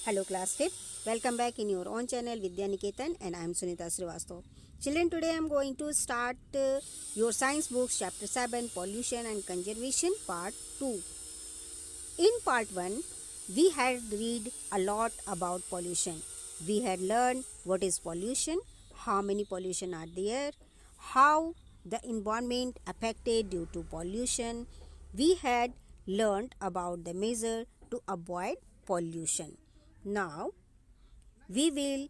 Hello class 5th. Welcome back in your own channel Vidya Niketan and I am Sunita Srivastav. Children, today I am going to start your science books chapter 7 pollution and conservation part 2. In part 1 we had read a lot about pollution. We had learned what is pollution, how many pollution are there, how the environment affected due to pollution. We had learned about the measure to avoid pollution. Now we will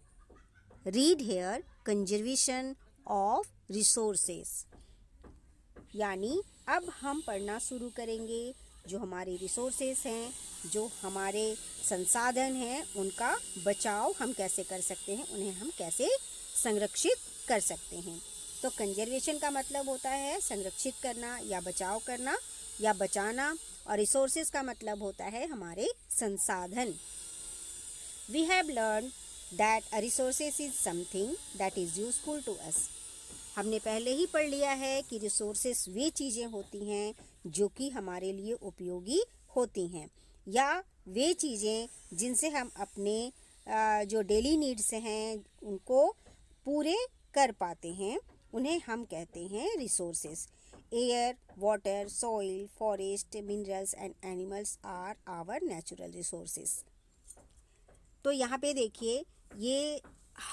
read here conservation of resources. यानी अब हम पढ़ना शुरू करेंगे जो हमारे resources हैं, जो हमारे संसाधन हैं, उनका बचाव हम कैसे कर सकते हैं, उन्हें हम कैसे संरक्षित कर सकते हैं. तो कंजर्वेशन का मतलब होता है संरक्षित करना या बचाव करना या बचाना, और रिसोर्सेस का मतलब होता है हमारे संसाधन. We have learned that a resources is something that is useful to us. हमने पहले ही पढ़ लिया है कि रिसोर्सेस वे चीज़ें होती हैं जो कि हमारे लिए उपयोगी होती हैं, या वे चीज़ें जिनसे हम अपने जो डेली नीड्स हैं उनको पूरे कर पाते हैं, उन्हें हम कहते हैं resources. Air, water, soil, forest, minerals and animals are our natural resources. तो यहाँ पे देखिए, ये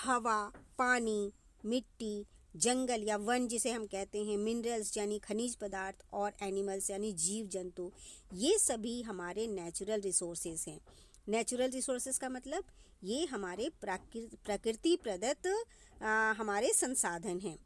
हवा, पानी, मिट्टी, जंगल या वन जिसे हम कहते हैं, मिनरल्स यानी खनिज पदार्थ, और एनिमल्स यानी जीव जंतु, ये सभी हमारे नेचुरल रिसोर्सेज हैं. नेचुरल रिसोर्सेज का मतलब ये हमारे प्रकृति प्रदत्त हमारे संसाधन हैं.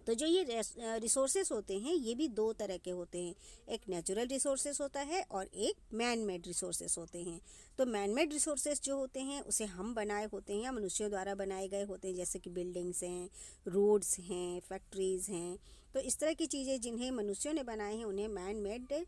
तो जो ये रिसोर्सेस होते हैं ये भी दो तरह के होते हैं. एक नेचुरल रिसोर्सेस होता है और एक मैन मेड रिसोर्सेस होते हैं. तो मैन मेड रिसोर्सेस जो होते हैं उसे हम बनाए होते हैं या मनुष्यों द्वारा बनाए गए होते हैं, जैसे कि बिल्डिंग्स हैं, रोड्स हैं, फैक्ट्रीज़ हैं. तो इस तरह की चीज़ें जिन्हें मनुष्यों ने बनाए हैं उन्हें मैन मेड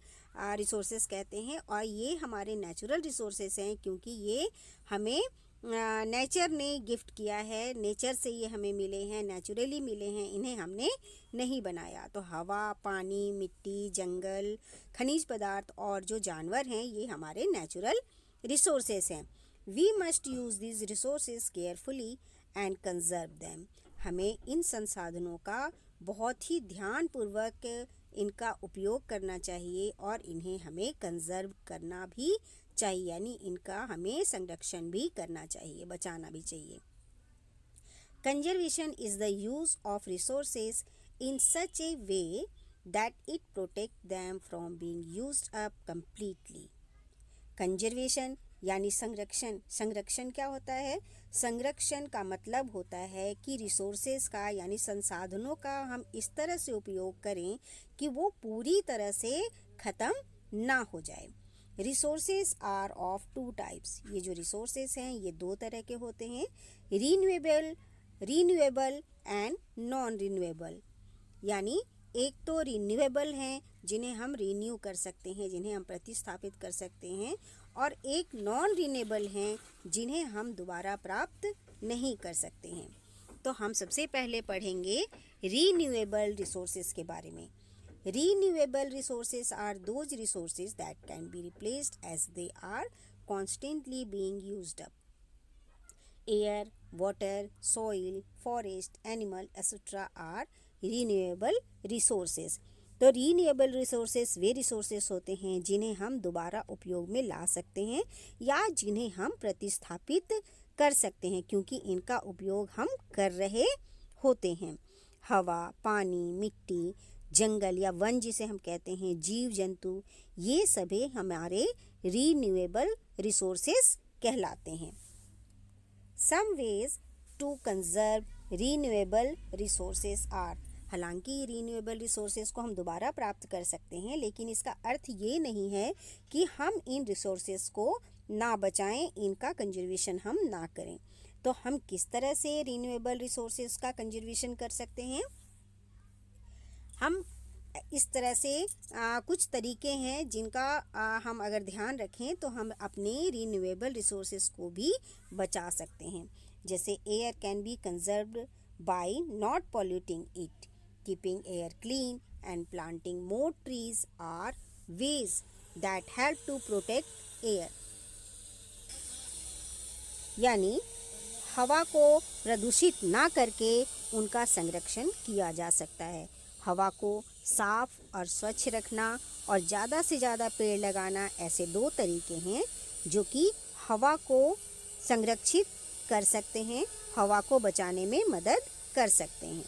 रिसोर्सेस कहते हैं. और ये हमारे नेचुरल रिसोर्सेस हैं क्योंकि ये हमें नेचर ने गिफ्ट किया है, नेचर से ये हमें मिले हैं, नेचुरली मिले हैं, इन्हें हमने नहीं बनाया. तो हवा, पानी, मिट्टी, जंगल, खनिज पदार्थ और जो जानवर हैं ये हमारे नेचुरल रिसोर्सेस हैं. We must use these resources carefully and conserve them. हमें इन संसाधनों का बहुत ही ध्यानपूर्वक इनका उपयोग करना चाहिए और इन्हें हमें कंजर्व करना भी चाहिए, यानी इनका हमें संरक्षण भी करना चाहिए, बचाना भी चाहिए. Conservation is the use of resources in such A way that it protect them from being used up completely. Conservation यानी संरक्षण. संरक्षण क्या होता है? संरक्षण का मतलब होता है कि रिसोर्सेज का यानी संसाधनों का हम इस तरह से उपयोग करें कि वो पूरी तरह से ख़त्म ना हो जाए. Resources are of two types. ये जो रिसोर्सेज हैं ये दो तरह के होते हैं, रीन्यूएबल एंड नॉन रीन्यूएबल. यानी एक तो रीन्यूएबल हैं जिन्हें हम रीन्यू कर सकते हैं, जिन्हें हम प्रतिस्थापित कर सकते हैं, और एक नॉन रीन्यूएबल हैं जिन्हें हम दोबारा प्राप्त नहीं कर सकते हैं. तो हम सबसे पहले पढ़ेंगे रीन्यूएबल रिसोर्सेज के बारे में. Renewable resources are those resources that can be replaced as they are constantly being used up. Air, water, soil, forest, animal, etc. are renewable resources. तो renewable resources वे resources होते हैं जिन्हें हम दोबारा उपयोग में ला सकते हैं या जिन्हें हम प्रतिस्थापित कर सकते हैं क्योंकि इनका उपयोग हम कर रहे होते हैं. हवा, पानी, मिट्टी, जंगल या वन जिसे हम कहते हैं, जीव जंतु, ये सभी हमारे रीन्यूएबल रिसोर्सेस कहलाते हैं. Some ways to conserve renewable resources are. हालांकि रीन्यूएबल रिसोर्सेस को हम दोबारा प्राप्त कर सकते हैं, लेकिन इसका अर्थ ये नहीं है कि हम इन रिसोर्सेस को ना बचाएं, इनका कंजर्वेशन हम ना करें. तो हम किस तरह से रीन्यूएबल रिसोर्सेस का कंजर्वेशन कर सकते हैं? हम इस तरह से कुछ तरीके हैं जिनका हम अगर ध्यान रखें तो हम अपने रीन्यूएबल रिसोर्सेज को भी बचा सकते हैं. जैसे air can be conserved by not polluting it, keeping air clean and planting more trees are ways that help to protect air. यानी हवा को प्रदूषित ना करके उनका संरक्षण किया जा सकता है। हवा को साफ और स्वच्छ रखना और ज़्यादा से ज़्यादा पेड़ लगाना, ऐसे 2 तरीके हैं जो कि हवा को संरक्षित कर सकते हैं, हवा को बचाने में मदद कर सकते हैं।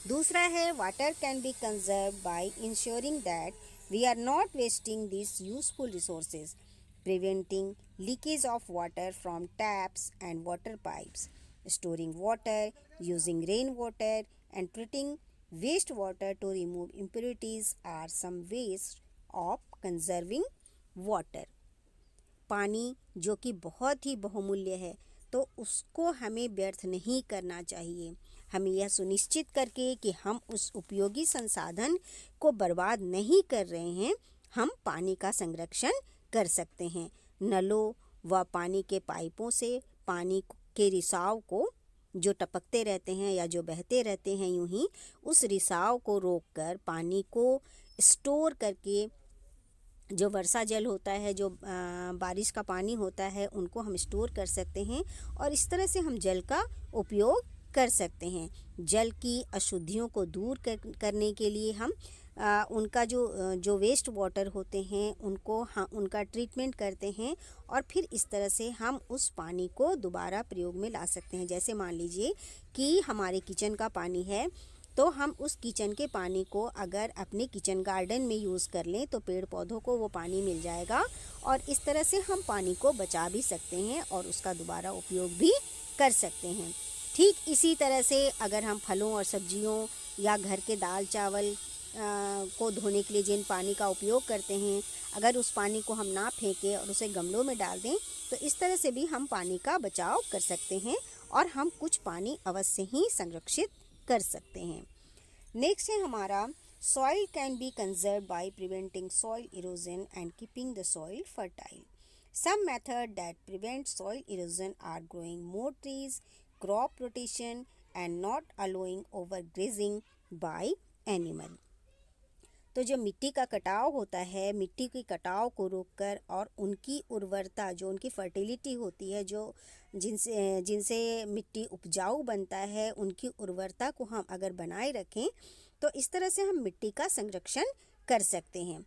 दूसरा है water can be conserve by ensuring that we are not wasting this useful resources, preventing leakage of water from taps and water pipes, storing water, using rainwater, and treating wastewater to remove impurities are some ways of conserving water. पानी जो कि बहुत ही बहुमूल्य है, तो उसको हमें व्यर्थ नहीं करना चाहिए। हमें यह सुनिश्चित करके कि हम उस उपयोगी संसाधन को बर्बाद नहीं कर रहे हैं, हम पानी का संरक्षण कर सकते हैं। नलों व पानी के पाइपों से पानी के रिसाव को, जो टपकते रहते हैं या जो बहते रहते हैं यूं ही, उस रिसाव को रोककर पानी को स्टोर करके, जो वर्षा जल होता है, जो बारिश का पानी होता है, उनको हम स्टोर कर सकते हैं और इस तरह से हम जल का उपयोग कर सकते हैं। जल की अशुद्धियों को दूर करने के लिए हम उनका जो वेस्ट वाटर होते हैं उनका ट्रीटमेंट करते हैं और फिर इस तरह से हम उस पानी को दोबारा प्रयोग में ला सकते हैं। जैसे मान लीजिए कि हमारे किचन का पानी है, तो हम उस किचन के पानी को अगर अपने किचन गार्डन में यूज़ कर लें तो पेड़ पौधों को वो पानी मिल जाएगा और इस तरह से हम पानी को बचा भी सकते हैं और उसका दोबारा उपयोग भी कर सकते हैं। ठीक इसी तरह से अगर हम फलों और सब्जियों या घर के दाल चावल को धोने के लिए जिन पानी का उपयोग करते हैं, अगर उस पानी को हम ना फेंकें और उसे गमलों में डाल दें, तो इस तरह से भी हम पानी का बचाव कर सकते हैं और हम कुछ पानी अवश्य ही संरक्षित कर सकते हैं। नेक्स्ट है हमारा soil can be conserve by preventing soil erosion and keeping the soil fertile. Some method that prevent soil erosion are growing more trees, crop rotation and not allowing overgrazing by animal. तो जो मिट्टी का कटाव होता है, मिट्टी के कटाव को रोककर और उनकी उर्वरता, जो उनकी फर्टिलिटी होती है, जो जिनसे मिट्टी उपजाऊ बनता है, उनकी उर्वरता को हम अगर बनाए रखें तो इस तरह से हम मिट्टी का संरक्षण कर सकते हैं।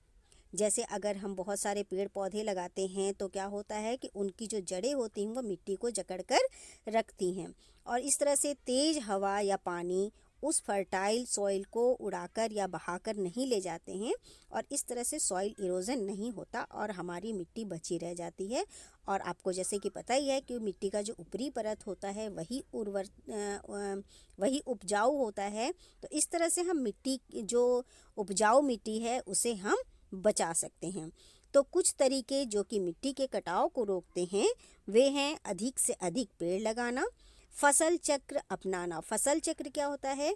जैसे अगर हम बहुत सारे पेड़ पौधे लगाते हैं तो क्या होता है कि उनकी जो जड़ें होती हैं वो मिट्टी को जकड़ कर रखती हैं और इस तरह से तेज़ हवा या पानी उस फर्टाइल सॉइल को उड़ाकर या बहाकर नहीं ले जाते हैं और इस तरह से सॉइल इरोजन नहीं होता और हमारी मिट्टी बची रह जाती है। और आपको जैसे कि पता ही है कि मिट्टी का जो ऊपरी परत होता है वही उपजाऊ होता है, तो इस तरह से हम मिट्टी, जो उपजाऊ मिट्टी है, उसे हम बचा सकते हैं। तो कुछ तरीके जो कि मिट्टी के कटाव को रोकते हैं वे हैं अधिक से अधिक पेड़ लगाना, फसल चक्र अपनाना। फसल चक्र क्या होता है?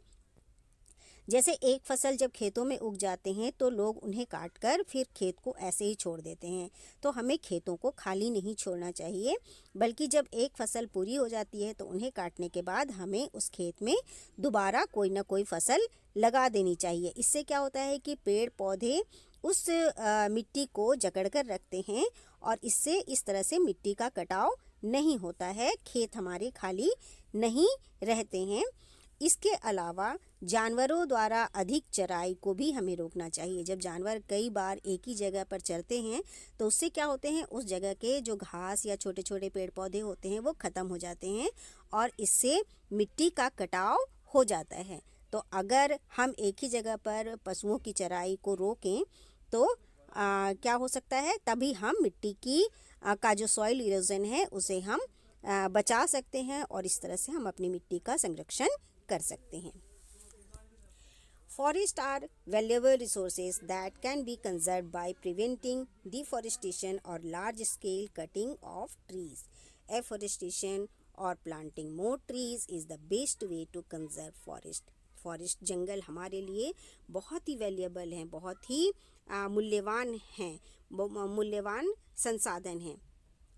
जैसे एक फसल जब खेतों में उग जाते हैं तो लोग उन्हें काटकर फिर खेत को ऐसे ही छोड़ देते हैं, तो हमें खेतों को खाली नहीं छोड़ना चाहिए, बल्कि जब एक फसल पूरी हो जाती है तो उन्हें काटने के बाद हमें उस खेत में दोबारा कोई ना कोई फसल लगा देनी चाहिए। इससे क्या होता है कि पेड़ पौधे उस मिट्टी को जकड़ कर रखते हैं और इससे इस तरह से मिट्टी का कटाव नहीं होता है, खेत हमारे खाली नहीं रहते हैं। इसके अलावा जानवरों द्वारा अधिक चराई को भी हमें रोकना चाहिए। जब जानवर कई बार एक ही जगह पर चरते हैं तो उससे क्या होते हैं, उस जगह के जो घास या छोटे छोटे पेड़ पौधे होते हैं वो ख़त्म हो जाते हैं और इससे मिट्टी का कटाव हो जाता है। तो अगर हम एक ही जगह पर पशुओं की चराई को रोकें तो क्या हो सकता है, तभी हम मिट्टी की का जो सॉइल इरोजन है उसे हम बचा सकते हैं और इस तरह से हम अपनी मिट्टी का संरक्षण कर सकते हैं। Forests are valuable resources that can be conserved by preventing deforestation or large-scale cutting of trees. Afforestation or planting more trees is the best way to conserve forest. Forest, जंगल हमारे लिए बहुत ही वैल्यूएबल हैं, बहुत ही मूल्यवान हैं, मूल्यवान संसाधन हैं।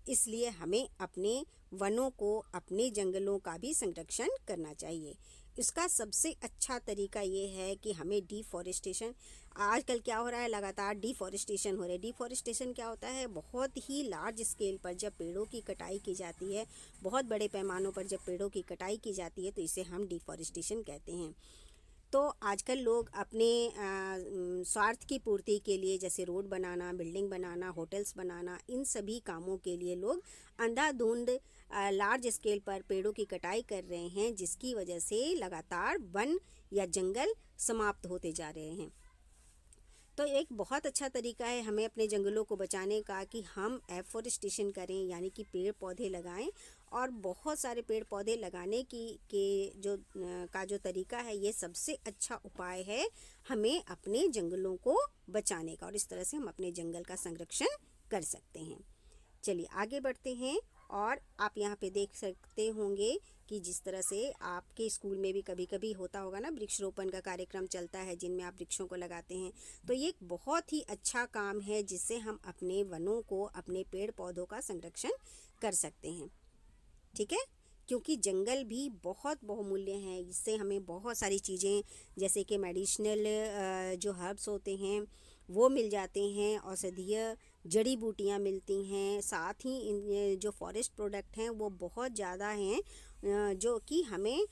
इसलिए हमें अपने वनों को, अपने जंगलों का भी संरक्षण करना चाहिए। इसका सबसे अच्छा तरीका ये है कि हमें डिफॉरेस्टेशन, आजकल क्या हो रहा है, लगातार डिफॉरेस्टेशन हो रहा है। डिफॉरेस्टेशन क्या होता है, बहुत ही लार्ज स्केल पर जब पेड़ों की कटाई की जाती है, बहुत बड़े पैमानों पर जब पेड़ों की कटाई की जाती है, तो इसे हम डिफॉरेस्टेशन कहते हैं। तो आजकल लोग अपने स्वार्थ की पूर्ति के लिए, जैसे रोड बनाना, बिल्डिंग बनाना, होटल्स बनाना, इन सभी कामों के लिए लोग अंधाधुंध लार्ज स्केल पर पेड़ों की कटाई कर रहे हैं, जिसकी वजह से लगातार वन या जंगल समाप्त होते जा रहे हैं। तो एक बहुत अच्छा तरीका है हमें अपने जंगलों को बचाने का कि हम एफोरेस्टेशन करें, यानी कि पेड़ पौधे लगाएं। और बहुत सारे पेड़ पौधे लगाने जो तरीका है, ये सबसे अच्छा उपाय है हमें अपने जंगलों को बचाने का, और इस तरह से हम अपने जंगल का संरक्षण कर सकते हैं। चलिए आगे बढ़ते हैं। और आप यहाँ पे देख सकते होंगे कि जिस तरह से आपके स्कूल में भी कभी कभी होता होगा ना, वृक्षारोपण का कार्यक्रम चलता है जिनमें आप वृक्षों को लगाते हैं। तो ये एक बहुत ही अच्छा काम है जिससे हम अपने वनों को, अपने पेड़ पौधों का संरक्षण कर सकते हैं। ठीक है, क्योंकि जंगल भी बहुत बहुमूल्य हैं। इससे हमें बहुत सारी चीज़ें, जैसे कि मेडिसिनल जो हर्ब्स होते हैं वो मिल जाते हैं, औषधीय जड़ी बूटियाँ मिलती हैं। साथ ही इन जो फॉरेस्ट प्रोडक्ट हैं वो बहुत ज़्यादा हैं, जो कि हमें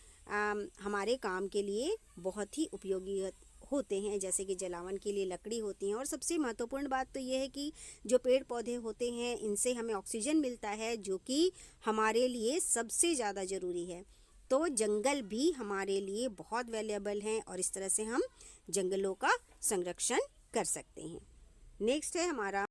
हमारे काम के लिए बहुत ही उपयोगी होते हैं, जैसे कि जलावन के लिए लकड़ी होती हैं। और सबसे महत्वपूर्ण बात तो ये है कि जो पेड़ पौधे होते हैं इनसे हमें ऑक्सीजन मिलता है, जो कि हमारे लिए सबसे ज़्यादा ज़रूरी है। तो जंगल भी हमारे लिए बहुत वैल्यूएबल हैं, और इस तरह से हम जंगलों का संरक्षण कर सकते हैं। नेक्स्ट है हमारा,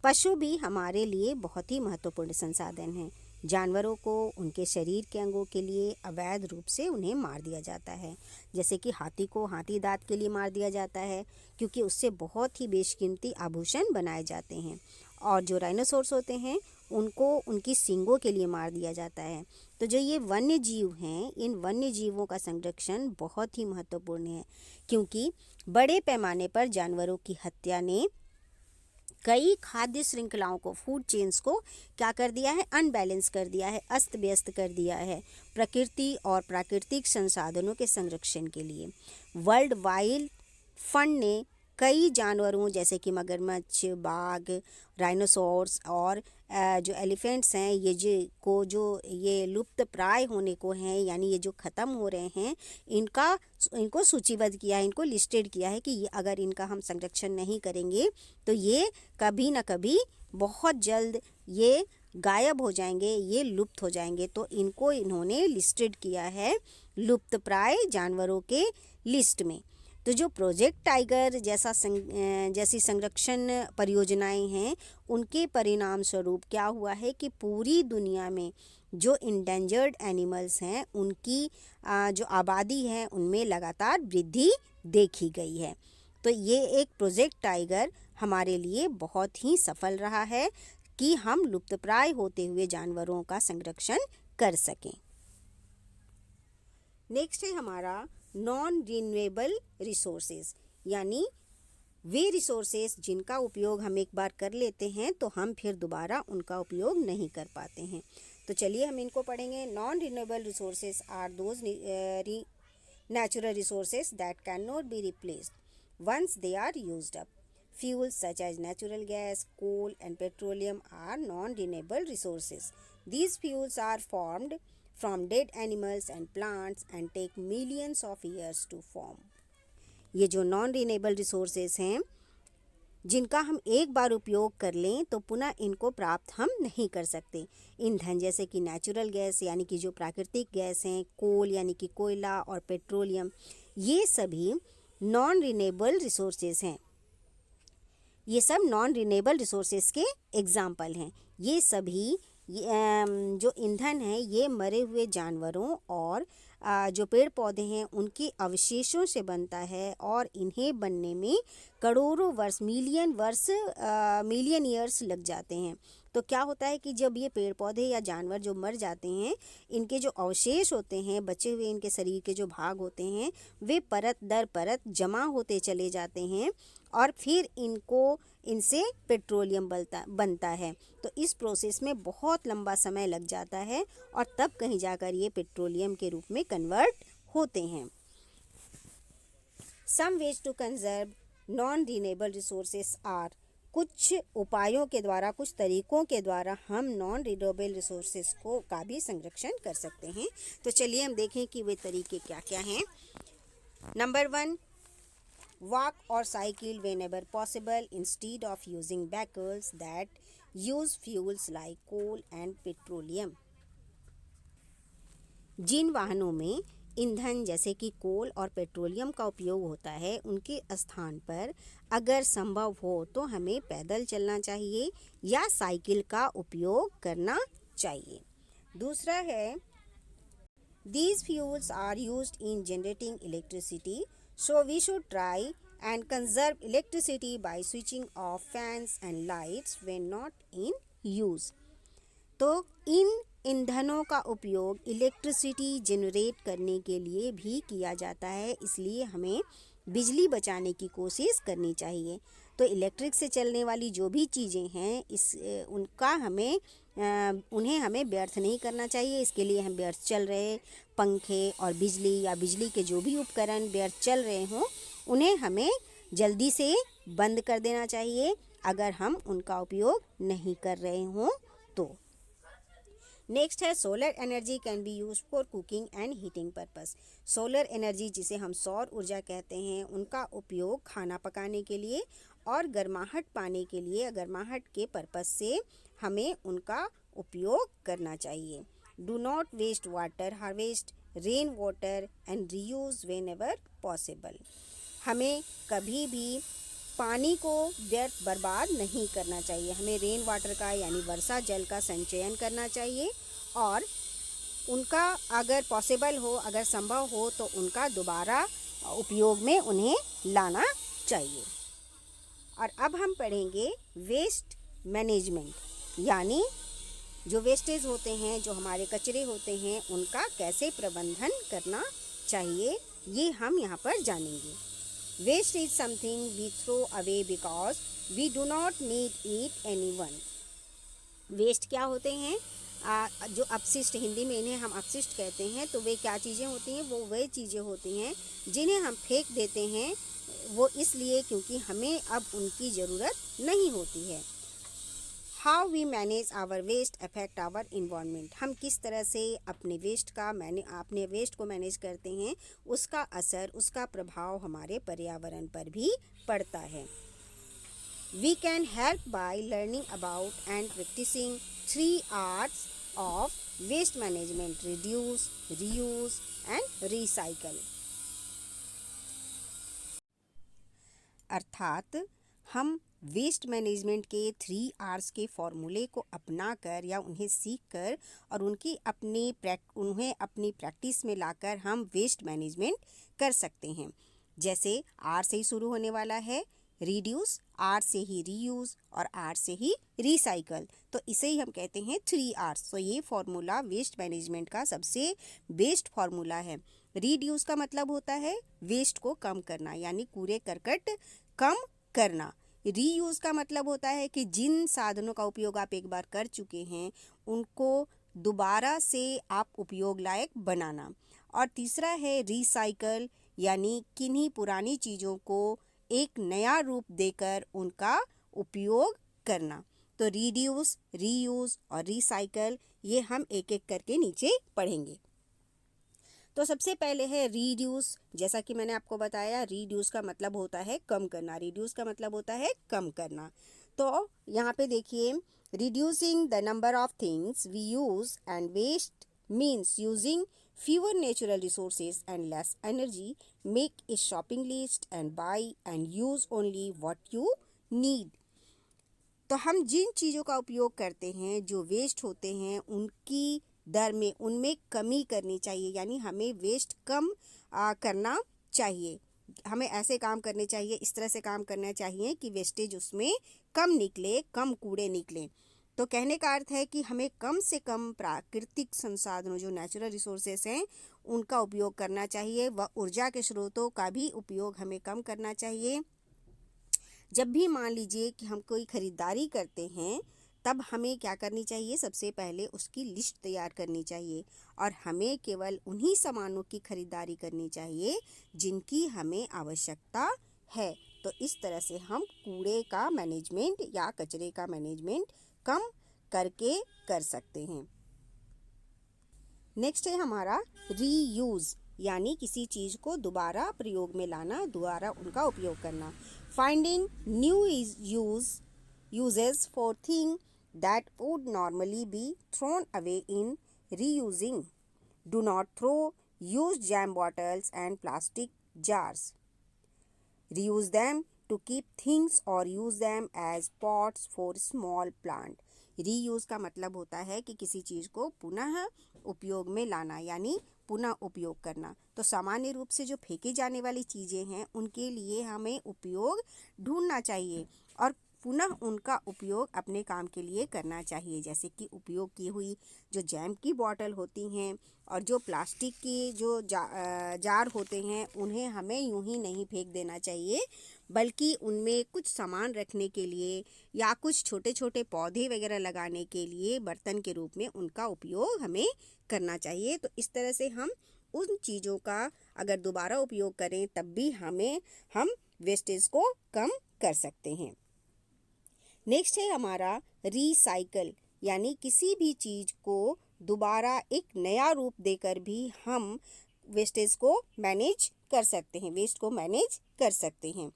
पशु भी हमारे लिए बहुत ही महत्वपूर्ण संसाधन हैं। जानवरों को उनके शरीर के अंगों के लिए अवैध रूप से उन्हें मार दिया जाता है। जैसे कि हाथी को हाथी दांत के लिए मार दिया जाता है, क्योंकि उससे बहुत ही बेशकीमती आभूषण बनाए जाते हैं। और जो राइनोसोर्स होते हैं उनको उनकी सींगों के लिए मार दिया जाता है। तो जो ये वन्य जीव हैं, इन वन्य जीवों का संरक्षण बहुत ही महत्वपूर्ण है, क्योंकि बड़े पैमाने पर जानवरों की हत्या ने कई खाद्य श्रृंखलाओं को, फूड चेन्स को क्या कर दिया है, अनबैलेंस कर दिया है, अस्त व्यस्त कर दिया है। प्रकृति और प्राकृतिक संसाधनों के संरक्षण के लिए वर्ल्ड वाइल्ड फंड ने कई जानवरों, जैसे कि मगरमच्छ, बाघ, राइनोसोर्स और जो एलिफेंट्स हैं, ये लुप्त प्राय होने को हैं, यानी ये जो ख़त्म हो रहे हैं, इनको सूचीबद्ध किया है, इनको लिस्टेड किया है कि अगर इनका हम संरक्षण नहीं करेंगे तो ये कभी ना कभी बहुत जल्द ये गायब हो जाएंगे, ये लुप्त हो जाएंगे। तो इनको इन्होंने लिस्टेड किया है लुप्त प्राय जानवरों के लिस्ट में। तो जो प्रोजेक्ट टाइगर जैसी संरक्षण परियोजनाएं हैं, उनके परिणाम स्वरूप क्या हुआ है कि पूरी दुनिया में जो इंडेंजर्ड एनिमल्स हैं उनकी जो आबादी है उनमें लगातार वृद्धि देखी गई है। तो ये एक प्रोजेक्ट टाइगर हमारे लिए बहुत ही सफल रहा है कि हम लुप्तप्राय होते हुए जानवरों का संरक्षण कर सकें। नेक्स्ट है हमारा नॉन रिन्यूएबल रिसोर्सेज, यानी वे रिसोर्सेज जिनका उपयोग हम एक बार कर लेते हैं तो हम फिर दोबारा उनका उपयोग नहीं कर पाते हैं। तो चलिए हम इनको पढ़ेंगे। Non renewable resources are those natural resources that cannot be replaced once they are used up. Fuels such as natural gas, coal and petroleum are non-renewable resources. These fuels are formed from dead animals and plants and take millions of years to form. ये जो non renewable resources हैं, जिनका हम एक बार उपयोग कर लें तो पुनः इनको प्राप्त हम नहीं कर सकते। ईंधन जैसे कि नेचुरल गैस यानी कि जो प्राकृतिक गैस हैं, कोल यानी कि कोयला और पेट्रोलियम, ये सभी नॉन रिन्यूएबल रिसोर्सेज हैं। ये सब नॉन रिन्यूएबल रिसोर्सेज के एग्जाम्पल हैं। ये सभी जो ईंधन है ये मरे हुए जानवरों और जो पेड़ पौधे हैं उनके अवशेषों से बनता है, और इन्हें बनने में करोड़ों वर्ष, मिलियन ईयर्स लग जाते हैं। तो क्या होता है कि जब ये पेड़ पौधे या जानवर जो मर जाते हैं, इनके जो अवशेष होते हैं, बचे हुए इनके शरीर के जो भाग होते हैं, वे परत दर परत जमा होते चले जाते हैं और फिर इनसे पेट्रोलियम बनता है। तो इस प्रोसेस में बहुत लंबा समय लग जाता है और तब कहीं जाकर ये पेट्रोलियम के रूप में कन्वर्ट होते हैं। Some ways to conserve non renewable resources are, कुछ उपायों के द्वारा, कुछ तरीकों के द्वारा हम नॉन रिन्यूएबल रिसोर्सेस का भी संरक्षण कर सकते हैं। तो चलिए हम देखें कि वे तरीके क्या क्या हैं। Number 1, walk or cycle whenever possible instead of using vehicles that use fuels like coal and petroleum। जिन वाहनों में ईंधन जैसे कि कोल और पेट्रोलियम का उपयोग होता है, उनके स्थान पर अगर संभव हो तो हमें पैदल चलना चाहिए या साइकिल का उपयोग करना चाहिए। दूसरा है, these fuels are used in generating electricity, so we should try and conserve electricity by switching off fans and lights when not in use। तो इन ईंधनों का उपयोग इलेक्ट्रिसिटी जनरेट करने के लिए भी किया जाता है, इसलिए हमें बिजली बचाने की कोशिश करनी चाहिए। तो इलेक्ट्रिक से चलने वाली जो भी चीज़ें हैं उन्हें हमें व्यर्थ नहीं करना चाहिए। इसके लिए हम व्यर्थ चल रहे पंखे और बिजली या बिजली के जो भी उपकरण व्यर्थ चल रहे हों, उन्हें हमें जल्दी से बंद कर देना चाहिए अगर हम उनका उपयोग नहीं कर रहे हों तो। नेक्स्ट है, solar energy can be use for cooking and heating purpose. Solar energy जिसे हम सौर ऊर्जा कहते हैं, उनका उपयोग खाना पकाने के लिए और गर्माहट पाने के लिए, गर्माहट के पर्पस से हमें उनका उपयोग करना चाहिए। Do not waste water, harvest rain water and reuse whenever possible. हमें कभी भी पानी को व्यर्थ बर्बाद नहीं करना चाहिए। हमें रेन वाटर का यानी वर्षा जल का संचयन करना चाहिए और उनका अगर पॉसिबल हो, अगर संभव हो तो उनका दोबारा उपयोग में उन्हें लाना चाहिए। और अब हम पढ़ेंगे वेस्ट मैनेजमेंट, यानी जो वेस्टेज होते हैं, जो हमारे कचरे होते हैं, उनका कैसे प्रबंधन करना चाहिए, ये हम यहाँ पर जानेंगे। Waste is something we throw away because we do not need it anyone। Waste क्या होते हैं? जो अपशिष्ट, हिंदी में इन्हें हम अपशिष्ट कहते हैं। तो वे क्या चीज़ें होती हैं? वो वे चीज़ें होती हैं जिन्हें हम फेंक देते हैं, वो इसलिए क्योंकि हमें अब उनकी ज़रूरत नहीं होती है। How we manage our waste affect our environment. हम किस तरह से अपने वेस्ट को मैनेज करते हैं, उसका असर, उसका प्रभाव हमारे पर्यावरण पर भी पड़ता है। We can help by learning about and practicing 3 R's of waste management: reduce, reuse and recycle. अर्थात हम वेस्ट मैनेजमेंट के 3 आर्स के फॉर्मूले को अपना कर या उन्हें सीख कर और उन्हें अपनी प्रैक्टिस में लाकर हम वेस्ट मैनेजमेंट कर सकते हैं। जैसे आर से ही शुरू होने वाला है रिड्यूस, आर से ही रीयूज़ और आर से ही रिसाइकल। तो इसे ही हम कहते हैं 3 आर्स। तो ये फॉर्मूला वेस्ट मैनेजमेंट का सबसे बेस्ट फॉर्मूला है। रिड्यूस का मतलब होता है वेस्ट को कम करना, यानी कूड़े करकट कम करना। रीयूज़ का मतलब होता है कि जिन साधनों का उपयोग आप एक बार कर चुके हैं, उनको दोबारा से आप उपयोग लायक बनाना। और तीसरा है रिसाइकल, यानी किन्हीं पुरानी चीज़ों को एक नया रूप देकर उनका उपयोग करना। तो रिड्यूस, रीयूज़ और रिसाइकल, ये हम एक एक करके नीचे पढ़ेंगे। तो सबसे पहले है रिड्यूस। जैसा कि मैंने आपको बताया, रिड्यूस का मतलब होता है कम करना। रिड्यूस का मतलब होता है कम करना। तो यहाँ पे देखिए, reducing the number of things we use and waste means using fewer natural resources and less energy. Make a shopping list and buy and use only what you need। तो हम जिन चीज़ों का उपयोग करते हैं, जो वेस्ट होते हैं, उनकी दर में, उनमें कमी करनी चाहिए। यानी हमें वेस्ट कम करना चाहिए। हमें ऐसे काम करने चाहिए, इस तरह से काम करना चाहिए कि वेस्टेज उसमें कम निकले, कम कूड़े निकले। तो कहने का अर्थ है कि हमें कम से कम प्राकृतिक संसाधनों, जो नेचुरल रिसोर्सेस हैं, उनका उपयोग करना चाहिए। व ऊर्जा के स्रोतों का भी उपयोग हमें कम करना चाहिए। जब भी मान लीजिए कि हम कोई ख़रीदारी करते हैं, तब हमें क्या करनी चाहिए, सबसे पहले उसकी लिस्ट तैयार करनी चाहिए और हमें केवल उन्हीं सामानों की खरीदारी करनी चाहिए जिनकी हमें आवश्यकता है। तो इस तरह से हम कूड़े का मैनेजमेंट या कचरे का मैनेजमेंट कम करके कर सकते हैं। नेक्स्ट है हमारा रीयूज़, यानी किसी चीज़ को दोबारा प्रयोग में लाना, दोबारा उनका उपयोग करना। Finding new uses for things that would normally be thrown away in reusing. Do not throw used jam bottles and plastic jars. Reuse them to keep things or use them as pots for small plant. Reuse का मतलब होता है कि किसी चीज़ को पुनः उपयोग में लाना, यानी पुनः उपयोग करना। तो सामान्य रूप से जो फेंकी जाने वाली चीज़ें हैं उनके लिए हमें उपयोग ढूंढना चाहिए और पुनः उनका उपयोग अपने काम के लिए करना चाहिए। जैसे कि उपयोग की हुई जो जैम की बॉटल होती हैं और जो प्लास्टिक की जो जार होते हैं, उन्हें हमें यूं ही नहीं फेंक देना चाहिए, बल्कि उनमें कुछ सामान रखने के लिए या कुछ छोटे छोटे पौधे वगैरह लगाने के लिए बर्तन के रूप में उनका उपयोग हमें करना चाहिए। तो इस तरह से हम उन चीज़ों का अगर दोबारा उपयोग करें तब भी हम वेस्टेज को कम कर सकते हैं। नेक्स्ट है हमारा रिसाइकल, यानी किसी भी चीज़ को दोबारा एक नया रूप देकर भी हम वेस्टेज को मैनेज कर सकते हैं, वेस्ट को मैनेज कर सकते हैं।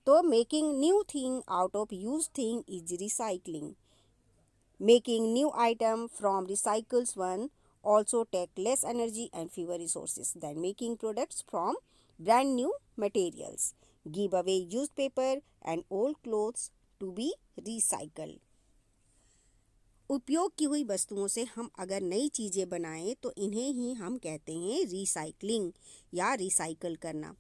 तो making new thing out of use thing is recycling. Making new item from recycles one also take less energy and fewer resources than making products from brand new materials. Give away used paper and old clothes to be recycled. उपयोग की हुई वस्तुओं से हम अगर नई चीज़ें बनाएं तो इन्हें ही हम कहते हैं रिसाइकलिंग या रिसाइकल करना।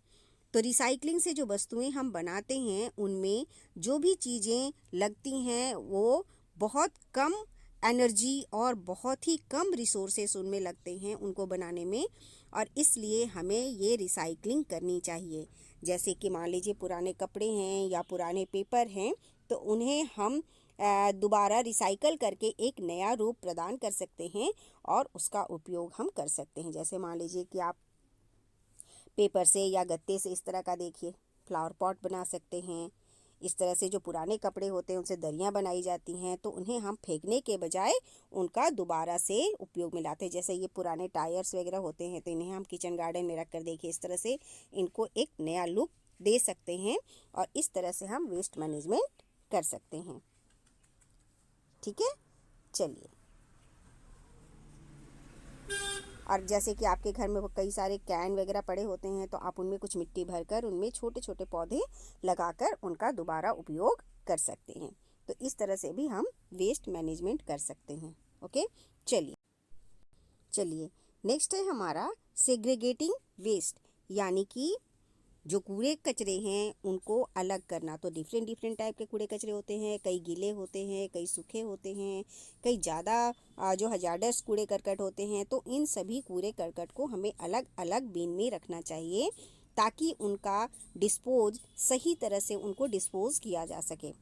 तो रिसाइकलिंग से जो वस्तुएं हम बनाते हैं उनमें जो भी चीज़ें लगती हैं वो बहुत कम एनर्जी और बहुत ही कम रिसोर्सेस उनमें लगते हैं उनको बनाने में, और इसलिए हमें ये रिसाइकलिंग करनी चाहिए। जैसे कि मान लीजिए पुराने कपड़े हैं या पुराने पेपर हैं, तो उन्हें हम दोबारा रिसाइकल करके एक नया रूप प्रदान कर सकते हैं और उसका उपयोग हम कर सकते हैं। जैसे मान लीजिए कि आप पेपर से या गत्ते से इस तरह का देखिए फ्लावर पॉट बना सकते हैं। इस तरह से जो पुराने कपड़े होते हैं उनसे दरियाँ बनाई जाती हैं, तो उन्हें हम फेंकने के बजाय उनका दोबारा से उपयोग में लाते हैं। जैसे ये पुराने टायर्स वगैरह होते हैं तो इन्हें हम किचन गार्डन में रख कर देखिए इस तरह से इनको एक नया लुक दे सकते हैं और इस तरह से हम वेस्ट मैनेजमेंट कर सकते हैं। ठीक है, चलिए। और जैसे कि आपके घर में वो कई सारे कैन वगैरह पड़े होते हैं तो आप उनमें कुछ मिट्टी भरकर उनमें छोटे छोटे पौधे लगाकर उनका दोबारा उपयोग कर सकते हैं। तो इस तरह से भी हम वेस्ट मैनेजमेंट कर सकते हैं। ओके, चलिए नेक्स्ट है हमारा सेग्रीगेटिंग वेस्ट, यानी कि जो कूड़े कचरे हैं उनको अलग करना। तो डिफरेंट टाइप के कूड़े कचरे होते हैं, कई गीले होते हैं, कई सूखे होते हैं, कई ज़्यादा जो हजार्डस कूड़े करकट होते हैं। तो इन सभी कूड़े करकट को हमें अलग अलग बिन में रखना चाहिए ताकि उनका डिस्पोज सही तरह से उनको डिस्पोज किया जा सके।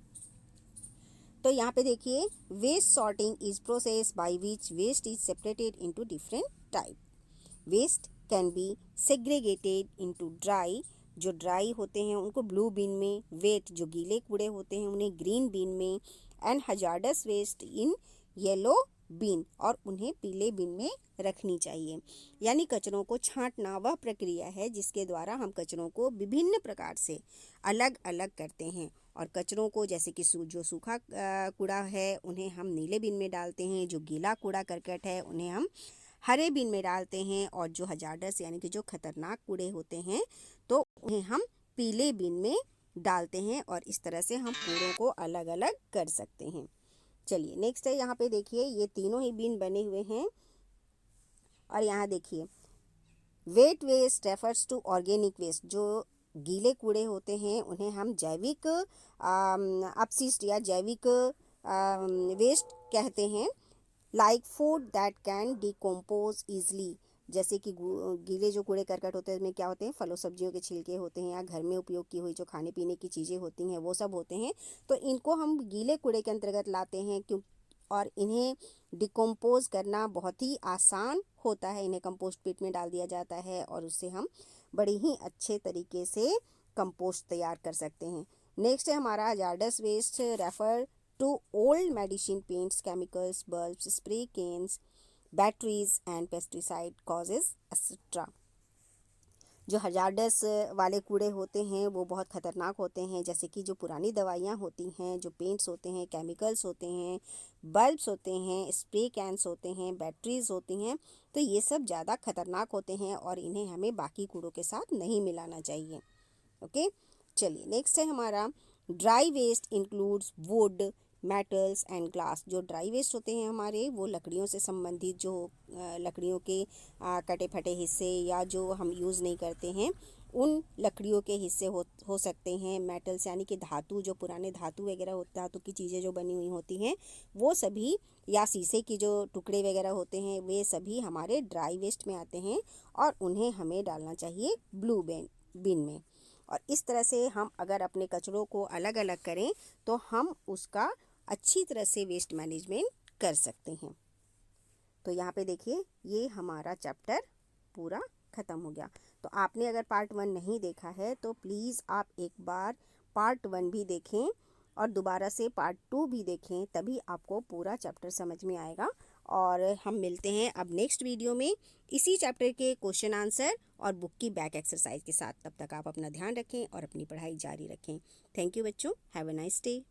तो यहाँ पे देखिए, waste sorting is process by which waste is separated into different type. Waste can be segregated into dry, जो ड्राई होते हैं उनको ब्लू बिन में, वेट जो गीले कूड़े होते हैं उन्हें ग्रीन बिन में, and hazardous waste in yellow bin, और उन्हें पीले बिन में रखनी चाहिए। यानी कचरों को छांटना वह प्रक्रिया है जिसके द्वारा हम कचरों को विभिन्न प्रकार से अलग अलग करते हैं। और कचरों को जैसे कि जो सूखा कूड़ा है उन्हें हम नीले बिन में डालते हैं, जो गीला कूड़ा करकट है उन्हें हम हरे बिन में डालते हैं, और जो हजार्डस यानी कि जो खतरनाक कूड़े होते हैं तो उन्हें हम पीले बिन में डालते हैं। और इस तरह से हम कूड़ों को अलग अलग कर सकते हैं। चलिए नेक्स्ट है, यहाँ पे देखिए ये तीनों ही बिन बने हुए हैं और यहाँ देखिए wet waste refers to organic waste, जो गीले कूड़े होते हैं उन्हें हम जैविक अपशिष्ट या जैविक वेस्ट कहते हैं। Like food that can decompose easily, जैसे कि गीले जो कूड़े करकट होते हैं उसमें क्या होते हैं, फलों सब्जियों के छिलके होते हैं या घर में उपयोग की हुई जो खाने पीने की चीज़ें होती हैं वो सब होते हैं। तो इनको हम गीले कूड़े के अंतर्गत लाते हैं, क्यों, और इन्हें डिकम्पोज करना बहुत ही आसान होता है। इन्हें कंपोस्ट पिट में डाल दिया जाता है और उससे हम बड़े ही अच्छे तरीके से कंपोस्ट तैयार कर सकते हैं। नेक्स्ट है हमारा hazardous waste refer to old medicine, paints, chemicals, bulbs, spray cans, batteries and pesticide causes etcetera. जो हजार्डस वाले कूड़े होते हैं वो बहुत ख़तरनाक होते हैं, जैसे कि जो पुरानी दवाइयाँ होती हैं, जो पेंट्स होते हैं, केमिकल्स होते हैं, बल्ब्स होते हैं, स्प्रे कैंस होते हैं, बैटरीज होती हैं, तो ये सब ज़्यादा खतरनाक होते हैं और इन्हें हमें बाकी कूड़ों के साथ नहीं मिलाना चाहिए। ओके, चलिए नेक्स्ट है हमारा dry waste includes wood, metals and glass. जो ड्राई वेस्ट होते हैं हमारे, वो लकड़ियों से संबंधित जो लकड़ियों के कटे फटे हिस्से या जो हम यूज़ नहीं करते हैं उन लकड़ियों के हिस्से हो सकते हैं। मेटल्स यानी कि धातु, जो पुराने धातु वगैरह होता, धातु की चीज़ें जो बनी हुई होती हैं वो सभी, या शीशे की जो टुकड़े वगैरह होते हैं वे सभी हमारे ड्राई वेस्ट में आते हैं और उन्हें हमें डालना चाहिए ब्लू बिन में। और इस तरह से हम अगर अपने कचरों को अलग अलग करें तो हम उसका अच्छी तरह से वेस्ट मैनेजमेंट कर सकते हैं। तो यहाँ पे देखिए ये हमारा चैप्टर पूरा ख़त्म हो गया। तो आपने अगर पार्ट 1 नहीं देखा है तो प्लीज़ आप एक बार पार्ट 1 भी देखें और दोबारा से पार्ट 2 भी देखें, तभी आपको पूरा चैप्टर समझ में आएगा। और हम मिलते हैं अब नेक्स्ट वीडियो में इसी चैप्टर के क्वेश्चन आंसर और बुक की बैक एक्सरसाइज के साथ। तब तक आप अपना ध्यान रखें और अपनी पढ़ाई जारी रखें। थैंक यू बच्चों, हैव अ नाइस डे।